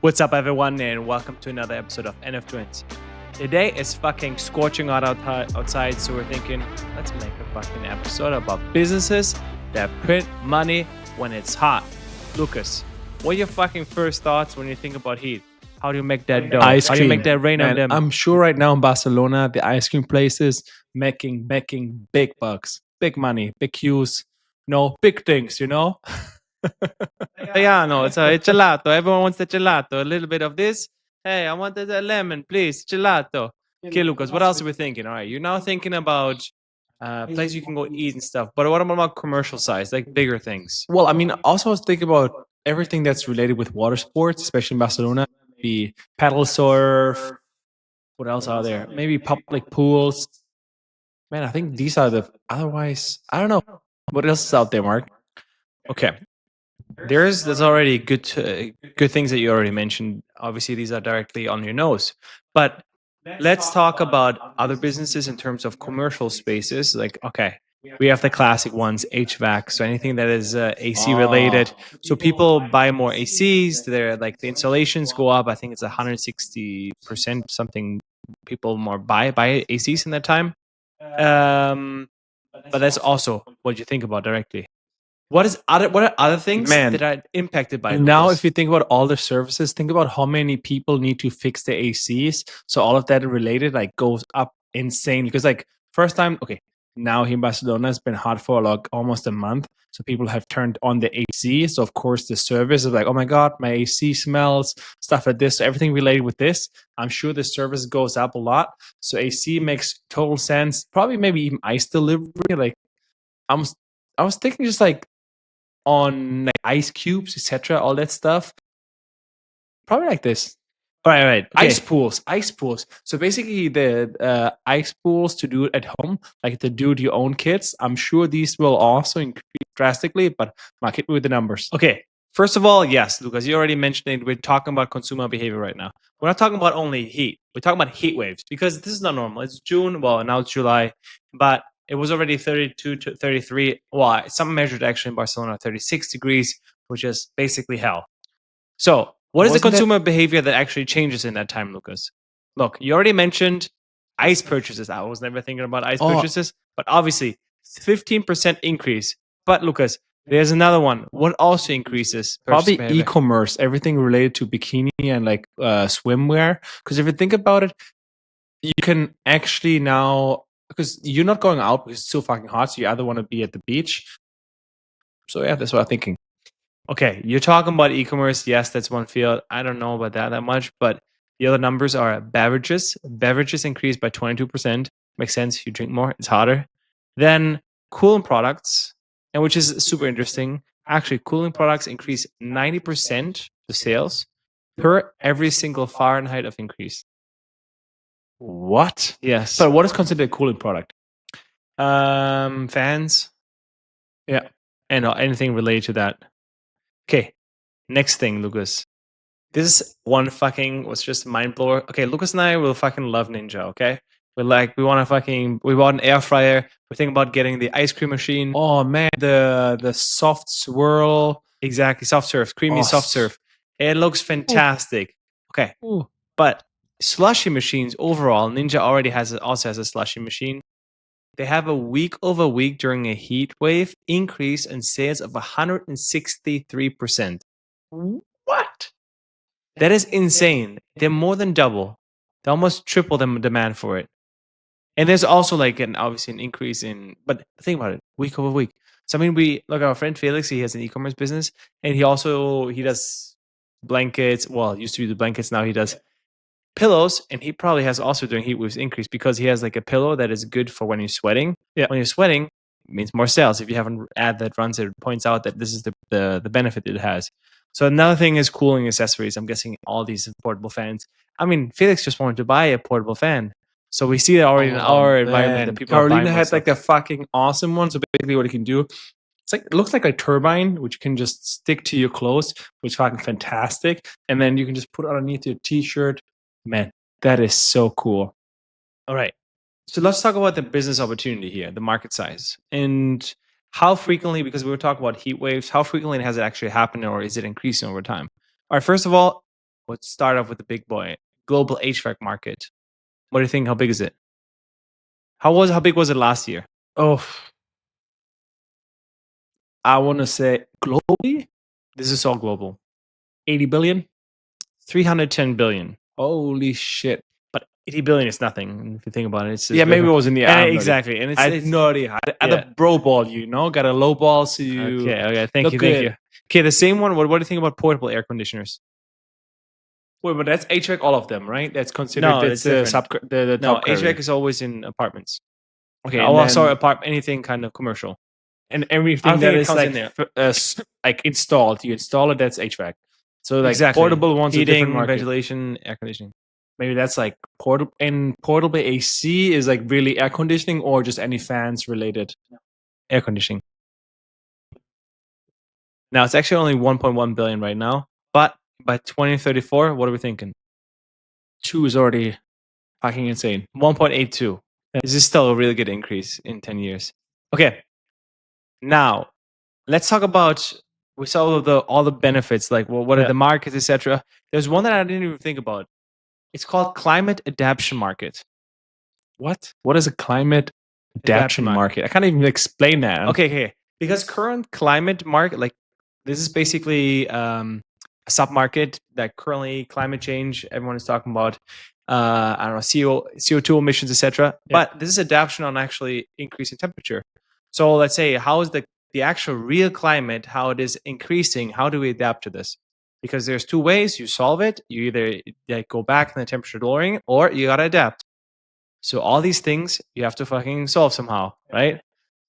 What's up, everyone, and welcome to another episode of NFTWINS. Today is fucking scorching hot outside, so we're thinking, let's make a fucking episode about businesses that print money when it's hot. Lucas, what are your fucking first thoughts when you think about heat? How do you make that dough? Ice How do you cream. make that rain on them? I'm sure right now in Barcelona, the ice cream places making big bucks, big money, big queues, big things, Yeah, no, it's a gelato. Everyone wants the gelato. A little bit of this. Hey, I want the lemon, please. Gelato. Okay, Lucas, what else are we thinking? All right, you're now thinking about places you can go eat and stuff. But what about commercial size, like bigger things? Well, I mean, also I was thinking about everything that's related with water sports, especially in Barcelona. The paddle surf. What else are there? Maybe public pools. Man, I think these are the. Otherwise, I don't know. What else is out there, Mark? Okay, there's already good things that you already mentioned. Obviously, these are directly on your nose. But let's talk about other businesses in terms of commercial spaces. Like, okay, we have the classic ones, HVAC, so anything that is AC related. So people buy more ACs. They're like the installations go up. I think it's 160% something. People more buy ACs in that time. But that's also what you think about directly. What are other things Man, that are impacted by now, Lucas? if you think about all the services, think about how many people need to fix the ACs. So all of that related like goes up insanely. Because like first time, okay, now here in Barcelona it's been hot for like almost a month. So people have turned on the AC. So of course the service is like, oh my god, my AC smells, stuff like this. So everything related with this, I'm sure the service goes up a lot. So AC makes total sense. Probably maybe even ice delivery. Like I'm I was thinking just like on like ice cubes, etc., all that stuff. Probably like this. Right. Okay. Ice pools. So basically, the ice pools to do it at home, like to do it your own kits. I'm sure these will also increase drastically, but Mark, hit me with the numbers. Okay. First of all, yes, Lucas, you already mentioned it. We're talking about consumer behavior right now. We're not talking about only heat. We're talking about heat waves because this is not normal. It's June. Well, now it's July, but it was already 32 to 33. Well, some measured actually in Barcelona 36 degrees, which is basically hell. So, what is the consumer behavior that actually changes in that time, Lucas? Look, you already mentioned ice purchases. I was never thinking about ice purchases, but obviously 15% increase. But Lucas, there's another one. What also increases? Probably e-commerce, everything related to bikini and like swimwear. Because if you think about it, you can actually now, because you're not going out because it's so fucking hot, so you either want to be at the beach. So yeah, that's what I'm thinking. Okay, you're talking about e-commerce. Yes, that's one field. I don't know about that much, but the other numbers are beverages. Beverages increased by 22%. Makes sense. You drink more, it's hotter. Then cooling products, and which is super interesting. Actually, cooling products increase 90% the sales per every single Fahrenheit of increase. What? Yes. So what is considered a cooling product? Fans. Yeah. And anything related to that. Okay, next thing, Lucas. This is one fucking was just mind blower. Okay, Lucas and I will fucking love Ninja. Okay, we bought an air fryer. We're thinking about getting the ice cream machine. Oh man, the soft swirl. Exactly, soft serve, creamy soft serve. It looks fantastic. Okay, but slushy machines overall, Ninja also has a slushy machine. They have a week over week during a heat wave increase in sales of 163%. What? That is insane. They're more than double. They almost triple the demand for it. And there's also like obviously an increase in, but think about it, week over week. So I mean, we look at our friend Felix. He has an e-commerce business, and he does blankets. Well, used to do the blankets. Now he does pillows, and he probably has also during heat waves increase because he has like a pillow that is good for when you're sweating. Yeah. When you're sweating, it means more sales. If you have an ad that runs it, points out that this is the benefit it has. So another thing is cooling accessories. I'm guessing all these portable fans. I mean, Felix just wanted to buy a portable fan. So we see that already in our environment that people Carolina had like a fucking awesome one. So basically what it can do, it looks like a turbine, which can just stick to your clothes, which is fucking fantastic. And then you can just put it underneath your t-shirt. Man, that is so cool. All right. So let's talk about the business opportunity here, the market size. And how frequently, because we were talking about heat waves, how frequently has it actually happened or is it increasing over time? All right, first of all, let's start off with the big boy. Global HVAC market. What do you think? How big is it? How big was it last year? Oh, I want to say globally, This is all global. 80 billion. 310 billion. Holy shit. But 80 billion is nothing if you think about it. It's Yeah, maybe it was in the air. exactly. And I had no idea. I had a bro ball, got a low ball, so you Okay, thank you. good. Okay, the same one. What do you think about portable air conditioners? Wait, but that's HVAC, all of them, right? That's considered. No, that's it's the different. the No, top category. HVAC is always in apartments. Okay, Oh, well, sorry, anything kind of commercial. and I everything don't that think it is comes like in there. like installed. You install it, that's HVAC. So like Exactly. portable ones are different Heating, market. ventilation, air conditioning. Maybe that's like portable AC is like really air conditioning or just any fans related. Air conditioning. Now it's actually only 1.1 billion right now, but by 2034, what are we thinking? 2 is already fucking insane. 1.82. This is still a really good increase in 10 years. Okay. Now, let's talk about we saw all the benefits, like what are the markets, etc. There's one that I didn't even think about. It's called climate-adaptation market. What? What is a climate-adaptation market? I can't even explain that. Okay. Because current climate market, like this is basically a sub-market that currently climate change, everyone is talking about, I don't know, CO2 emissions, etc. But this is adaptation on actually increasing temperature. So let's say, how is the actual real climate, how it is increasing, how do we adapt to this? Because there's two ways you solve it. You either go back in the temperature lowering, or you gotta adapt. So all these things you have to fucking solve somehow, right?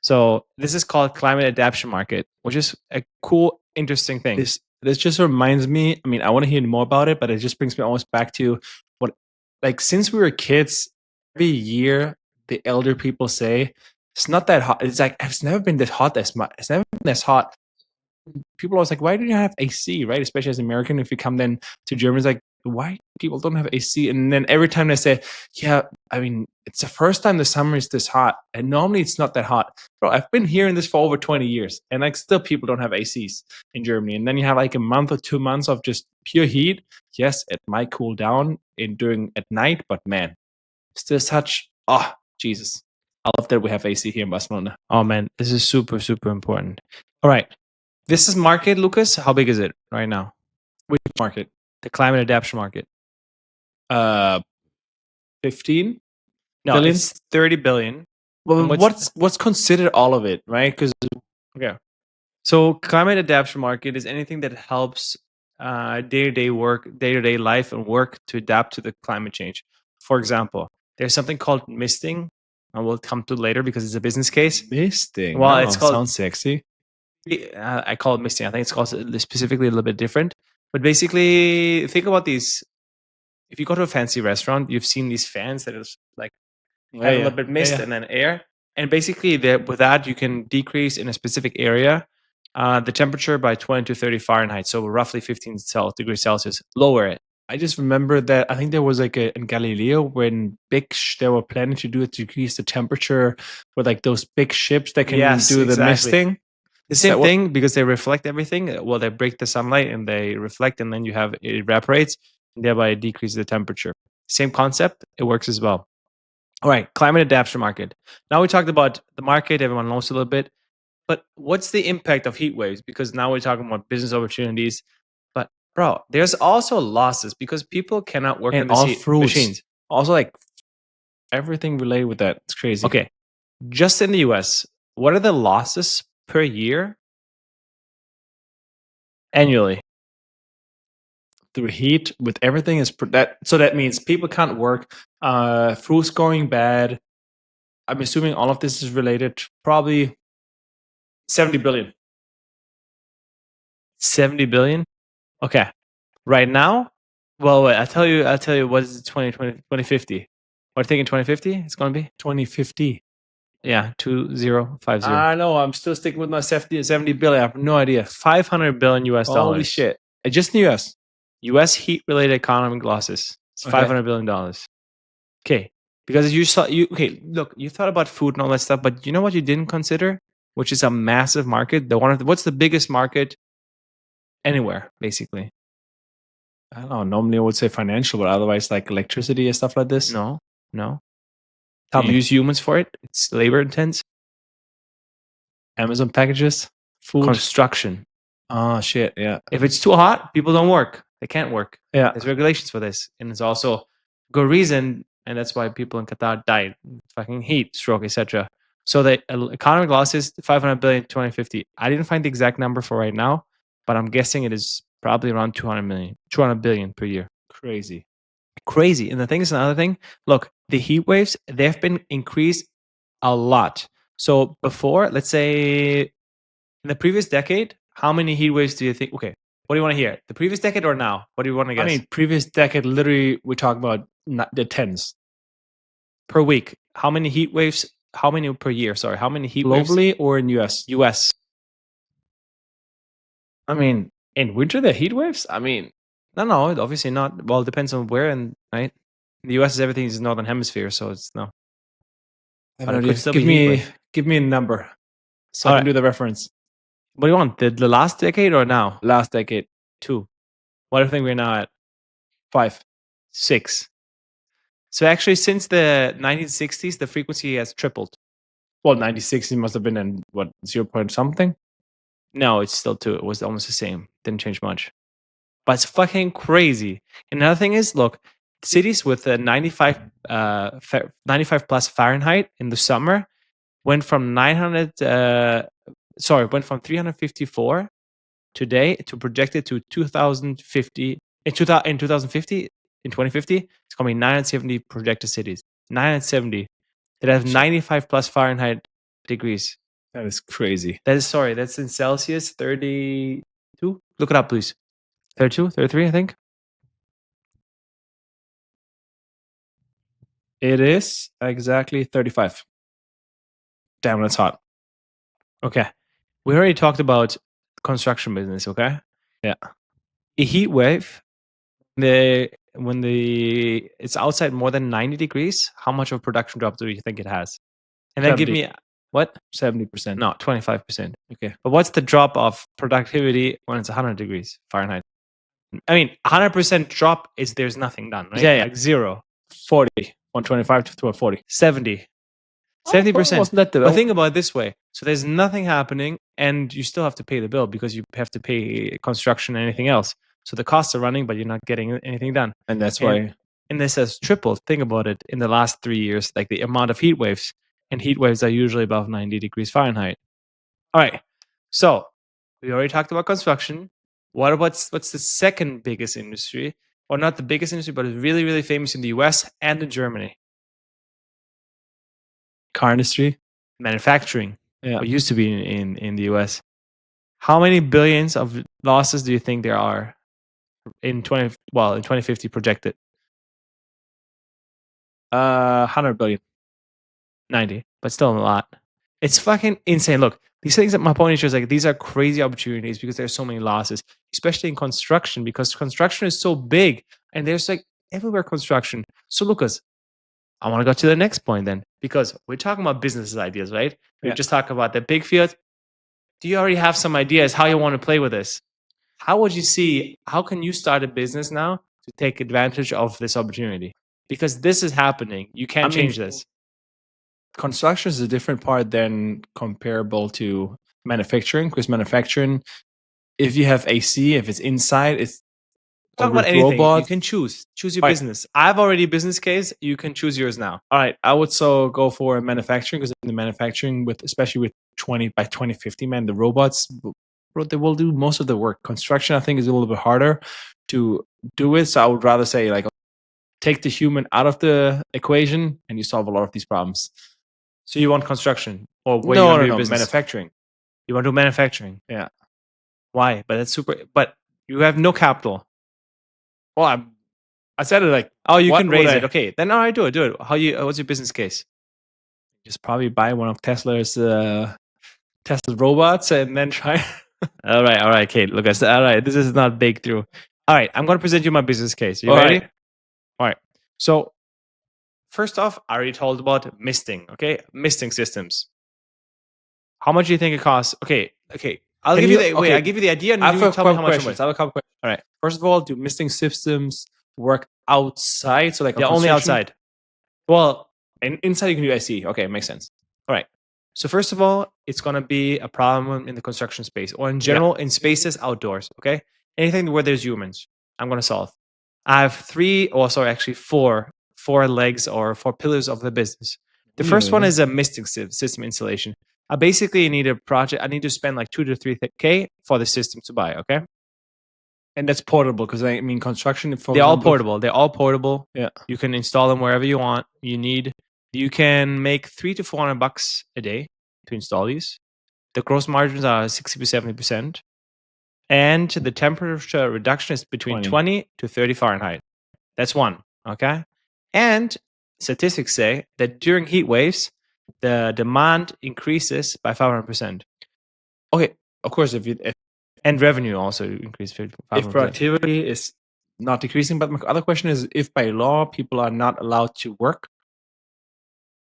So this is called climate-adaptation market, which is a cool, interesting thing. This just reminds me. I mean, I want to hear more about it, but it just brings me almost back to what, like, since we were kids, every year the elder people say it's not that hot. It's like it's never been this hot as much. It's never been this hot. People are always like, why do you have AC, right? Especially as American, if you come then to Germany, it's like, why people don't have AC? And then every time they say, yeah, I mean, it's the first time the summer is this hot, and normally it's not that hot. Bro, I've been hearing this for over 20 years, and like still people don't have ACs in Germany. And then you have like a month or 2 months of just pure heat. Yes, it might cool down at night, but man, still such Jesus. I love that we have AC here in Barcelona. Oh man, this is super, super important. All right. This is market, Lucas. How big is it right now? Which market? The climate adaptation market. 15 No, billion? it's 30 billion. Well, what's considered all of it, right? Because so climate adaptation market is anything that helps day-to-day work, day-to-day life and work to adapt to the climate change. For example, there's something called misting, and we'll come to later because it's a business case. Misting. Well, it's called, sounds sexy. I call it misting. I think it's called specifically a little bit different. But basically, think about these. If you go to a fancy restaurant, you've seen these fans that is like have a little bit mist and then air. And basically, with that, you can decrease in a specific area the temperature by 20 to 30 Fahrenheit. So roughly 15 degrees Celsius. Lower it. I just remember that I think there was like in Galileo when they were planning to do it to decrease the temperature with like those big ships that can do the misting. The same thing, because they reflect everything. Well, they break the sunlight and they reflect, and then it evaporates, and thereby it decreases the temperature. Same concept. It works as well. All right, climate adaptation market. Now we talked about the market. Everyone knows a little bit. But what's the impact of heat waves? Because now we're talking about business opportunities. But bro, there's also losses because people cannot work in the machines. Also, like everything related with that. It's crazy. Okay, just in the US, what are the losses per year annually? Through heat with everything is so that means people can't work. Fruit's going bad. I'm assuming all of this is related. Probably 70 billion. 70 billion? Okay. Right now? Well, wait, I'll tell you what is 2050. What do you think in 2050 it's going to be? 2050. Yeah, 2050. I know. I'm still sticking with my 70 billion. I have no idea. 500 billion US dollars. Holy shit. Just in the US. US heat related economic losses. It's $500 billion. Okay. Because you look, you thought about food and all that stuff, but you know what you didn't consider? Which is a massive market. What's the biggest market anywhere, basically? I don't know. Normally, I would say financial, but otherwise, like electricity and stuff like this. No. Tell You me. use humans for it. It's labor intense. Amazon packages, food. Construction. Oh shit! Yeah. If it's too hot, people don't work. They can't work. Yeah. There's regulations for this, and it's also a good reason, and that's why people in Qatar died. Fucking heat, stroke, etc. So the economic loss is 500 billion 2050. I didn't find the exact number for right now, but I'm guessing it is probably around 200 billion per year. Crazy. And the thing is, another thing. Look, the heat waves, they've been increased a lot. So before, let's say in the previous decade, how many heat waves do you think? Okay, what do you want to hear? The previous decade or now? What do you want to guess? I mean, previous decade, literally, we talk about the tens per week. How many heat waves? How many per year? Sorry, how many heat waves? globally or in US? US. I mean, in winter, the heat waves. I mean, No, obviously not. Well, it depends on where, and right. In the US, is everything is northern hemisphere, so it's no. but it could still give me a number so I can do the reference. What do you want? The last decade or now? Last decade, 2. What do you think we're now at? 5, 6. So actually, since the 1960s, the frequency has tripled. Well, 96 it must have been in what 0 point something. No, it's still 2. It was almost the same. Didn't change much. But it's fucking crazy. And another thing is, look, cities with a 95 plus Fahrenheit in the summer went from 354 today to projected to 2050. In 2050, it's going to be 970 projected cities. 970 that have 95 plus Fahrenheit degrees. That is crazy. That's in Celsius, 32. Look it up, please. 32, 33, I think. It is exactly 35. Damn, that's hot. Okay. We already talked about construction business, okay? Yeah. A heat wave, when it's outside more than 90 degrees, how much of a production drop do you think it has? And then 70. give me what? 70%. No, 25%. Okay. But what's the drop of productivity when it's 100 degrees Fahrenheit? I mean, 100% drop is there's nothing done, right? Yeah. Like 0. 40. 125 to 40. 70. 70%. Wasn't that But think about it this way. So there's nothing happening and you still have to pay the bill because you have to pay construction and anything else. So the costs are running, but you're not getting anything done. And that's why. And this has tripled. Think about it in the last 3 years, like the amount of heat waves. And heat waves are usually above 90 degrees Fahrenheit. All right. So we already talked about construction. What's the second biggest industry? Or not the biggest industry, but it's really, really famous in the US and in Germany. Car industry. Manufacturing. Yeah. What used to be in the US. How many billions of losses do you think there are in 2050 projected? 100 billion. 90, but still a lot. It's fucking insane. Look, these things that my point is like these are crazy opportunities because there's so many losses, especially in construction, because construction is so big and there's like everywhere construction. So Lucas, I want to go to the next point then, because we're talking about business ideas, right? We just talked about the big field. Do you already have some ideas how you want to play with this? How can you start a business now to take advantage of this opportunity? Because this is happening. You can't change this. Construction is a different part than comparable to manufacturing, because manufacturing, if you have AC, if it's inside, it's talk about anything. You can choose your business. I have already a business case. You can choose yours now. All right, I would so go for manufacturing, because in the manufacturing, especially with 2050, man, the robots, they will do most of the work. Construction, I think, is a little bit harder to do it. So I would rather say like take the human out of the equation, and you solve a lot of these problems. So you want construction, or no, manufacturing. You want to do manufacturing? Yeah. Why? But that's super. But you have no capital. Well, I said it like, oh, you can raise it. Okay, then all right, do it. What's your business case? Just probably buy one of Tesla's robots and then try. all right, okay. Look, all right. This is not big through. All right, I'm going to present you my business case. You ready? All right. So first off, I already told about misting. Okay, misting systems. How much do you think it costs? Okay. I'll Can give you- you the okay. I give you the idea, and I have you a tell me how couple much. questions. I have a couple questions. All right. First of all, do misting systems work outside? So like on Yeah, only construction? outside. Well, And inside you can do IC. Okay, makes sense. all right. So first of all, it's gonna be a problem in the construction space, or in general in spaces outdoors. Okay, anything where there's humans, I'm gonna solve. I have actually four legs or four pillars of the business. The first one is a misting system installation. I basically need a project. I need to spend like 2 to 3K for the system to buy. Okay, And that's portable because I mean construction. For they're all example, portable. They're all portable. Yeah. You can install them wherever you want. You can make $300 to $400 a day to install these. The gross margins are 60 to 70%. And the temperature reduction is between 20 to 30 Fahrenheit. That's one. Okay. And statistics say that during heat waves, the demand increases by 500%. Okay, of course, if and revenue also increases 500%. If productivity is not decreasing, but my other question is, if by law people are not allowed to work,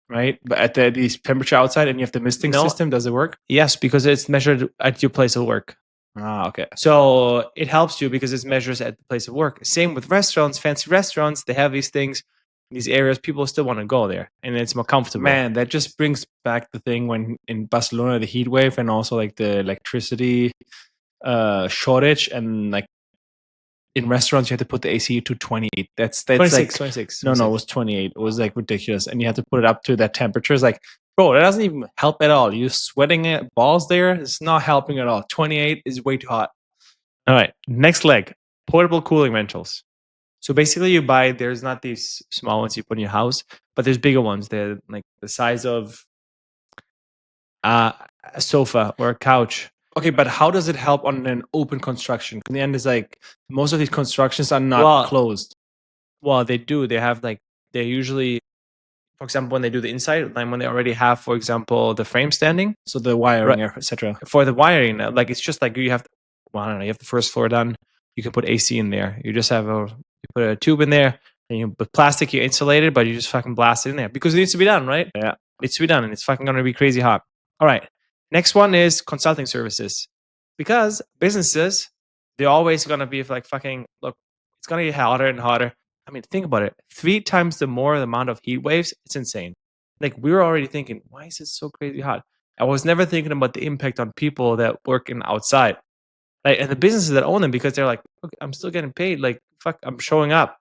right? But at these temperature outside, and you have the misting system, does it work? Yes, because it's measured at your place of work. Ah, okay. So it helps you because it's measures at the place of work. Same with restaurants, fancy restaurants. They have these things, these areas. People still want to go there, and it's more comfortable. Man, that just brings back the thing when in Barcelona, the heat wave, and also like the electricity shortage, and like in restaurants you had to put the AC to 28. That's 26, like 26. No, it was 28. It was like ridiculous, and you had to put it up to that temperature. It's like, bro, that doesn't even help at all. You're sweating it balls there. It's not helping at all. 28 is way too hot. All right, next leg, portable cooling ventils. So basically, you buy. There's not these small ones you put in your house, but there's bigger ones. They're like the size of a sofa or a couch. Okay, but how does it help on an open construction? In the end, it's like most of these constructions are not closed. Well, they do. They have like they usually, for example, when they do the inside, like when they already have, for example, the frame standing. So the wiring, etc. For the wiring, like it's just like you have. Well, I don't know. You have the first floor done. You can put AC in there. You just have you put a tube in there, and you put plastic. You insulate it, but you just fucking blast it in there because it needs to be done, right? Yeah, it needs to be done, and it's fucking gonna be crazy hot. All right. Next one is consulting services, because businesses, they're always gonna be like fucking look. It's gonna get hotter and hotter. I mean, think about it. 3 times the amount of heat waves. It's insane. Like we were already thinking, why is it so crazy hot? I was never thinking about the impact on people that work in outside, like, and the businesses that own them, because they're like, look, I'm still getting paid. Like, fuck, I'm showing up.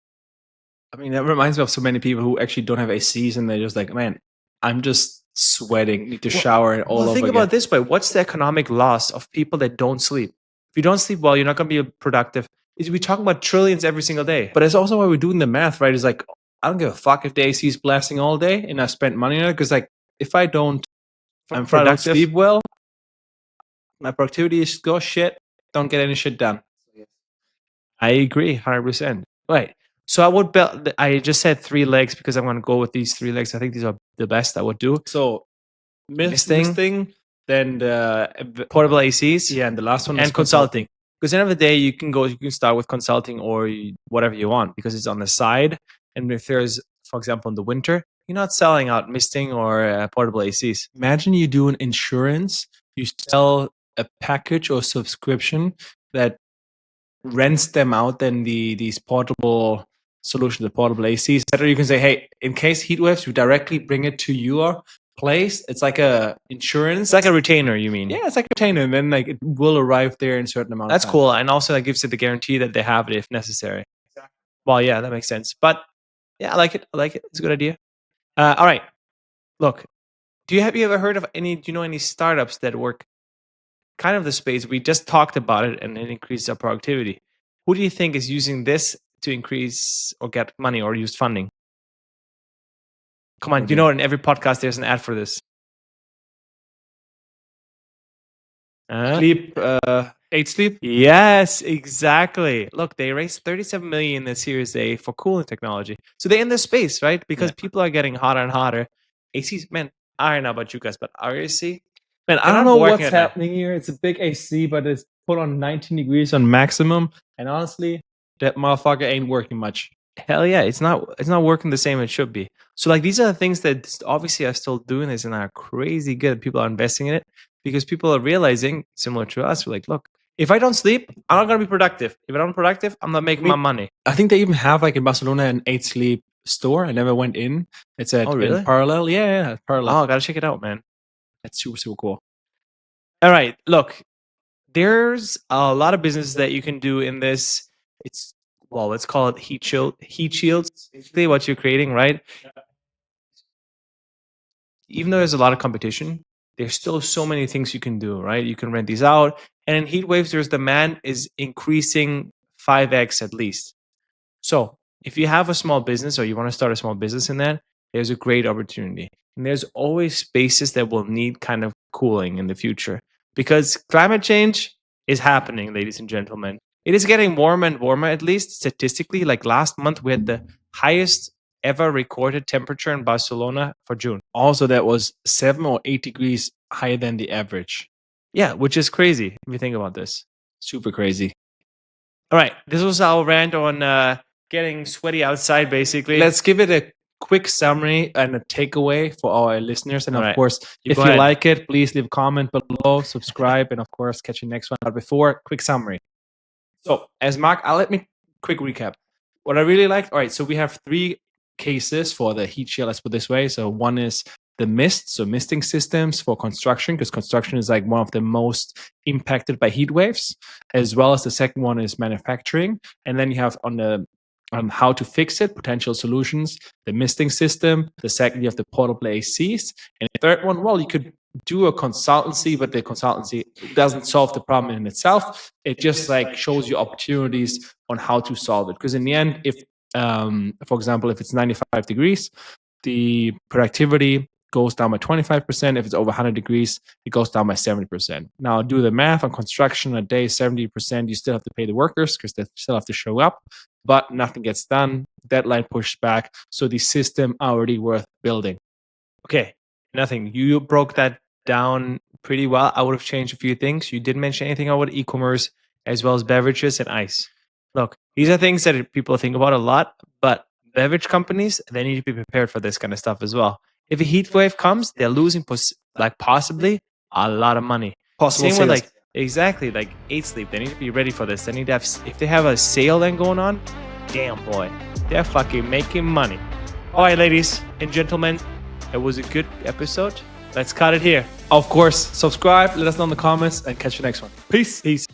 I mean, that reminds me of so many people who actually don't have ACs, and they're just like, man, I'm just sweating, need to shower all over think again. about it this way. What's the economic loss of people that don't sleep? If you don't sleep well, you're not going to be productive. We talk about trillions every single day. But that's also why we're doing the math, right? It's like, I don't give a fuck if the AC is blasting all day and I spent money on it, because like if I don't sleep well, my productivity is go shit. Don't get any shit done. I agree, 100%. Right. So I would build. I just said 3 legs because I'm going to go with these 3 legs. I think these are the best I would do. So misting, then the portable ACs, yeah, and the last one and is consulting. Because at the end of the day, you can start with consulting or whatever you want, because it's on the side. And if there's, for example, in the winter, you're not selling out misting or portable ACs. Imagine you do an insurance, you sell a package or subscription that rents them out, then these portable solutions, the portable ACs, etc. You can say, hey, in case heat waves, you directly bring it to your place. It's like a insurance. It's like a retainer, you mean? Yeah, it's like a retainer, and then like it will arrive there in a certain amount of time. That's cool. And also that gives it the guarantee that they have it if necessary. Exactly. Well, yeah, that makes sense. But yeah, I like it. It's a good idea. All right. Look, have you ever heard of do you know any startups that work kind of the space? We just talked about it, and it increases our productivity. Who do you think is using this to increase or get money or use funding? Come on, you know, in every podcast there's an ad for this. Sleep, 8 Sleep. Yes, exactly. Look, they raised 37 million in the Series A for cooling technology. So they're in this space, right? Because people are getting hotter and hotter. ACs, man, I don't know about you guys, but our AC, man, I don't know what's happening here. It's a big AC, but it's put on 19 degrees on maximum. And honestly, that motherfucker ain't working much. Hell yeah, it's not working the same it should be. So like these are the things that obviously are still doing this and are crazy good. People are investing in it. because people are realizing, similar to us, we're like, look, if I don't sleep, I'm not going to be productive. If I'm not productive, I'm not making my money. I think they even have like in Barcelona an 8 Sleep store. I never went in. It's at really? in Parallel. Yeah, Parallel. Oh, I got to check it out, man. That's super, super cool. All right, look, there's a lot of business that you can do in this. Let's call it heat shields. Basically what you're creating, right? Even though there's a lot of competition, there's still so many things you can do, right? You can rent these out. And in heat waves, there's demand is increasing 5x at least. So if you have a small business or you want to start a small business in that, there's a great opportunity. And there's always spaces that will need kind of cooling in the future because climate change is happening, ladies and gentlemen. It is getting warmer and warmer, at least statistically. Like last month, we had the highest ever recorded temperature in Barcelona for June. Also, that was 7 or 8 degrees higher than the average. Yeah, which is crazy if you think about this. Super crazy. All right, this was our rant on getting sweaty outside, basically. Let's give it a quick summary and a takeaway for our listeners. And of course, if you like it, please leave a comment below, subscribe, and of course, catch you next one. But before, quick summary. So, as Mark, let me quick recap. What I really liked, all right, so we have 3 cases for the heat shield, let's put it this way. So one is the mist, so misting systems for construction, because construction is like one of the most impacted by heat waves, as well as the second one is manufacturing. And then you have on how to fix it, potential solutions, the misting system. The second, you have the portable ACs. And the third one, well, you could do a consultancy, but the consultancy doesn't solve the problem in itself. It just like shows you opportunities on how to solve it. Because in the end, if, for example, if it's 95 degrees, the productivity goes down by 25%. If it's over 100 degrees, it goes down by 70%. Now, do the math on construction a day, 70%, you still have to pay the workers because they still have to show up, but nothing gets done. Deadline pushed back. So the system already worth building. Okay, nothing. You broke that down pretty well. I would have changed a few things. You didn't mention anything about e-commerce as well as beverages and ice. Look, these are things that people think about a lot, but beverage companies, they need to be prepared for this kind of stuff as well. If a heat wave comes, they're losing possibly a lot of money. Possible Same sales. with exactly 8 Sleep. They need to be ready for this. They need to have, if they have a sale then going on, damn boy, they're fucking making money. All right, ladies and gentlemen, it was a good episode. Let's cut it here. Of course, subscribe, let us know in the comments, and catch you next one. Peace.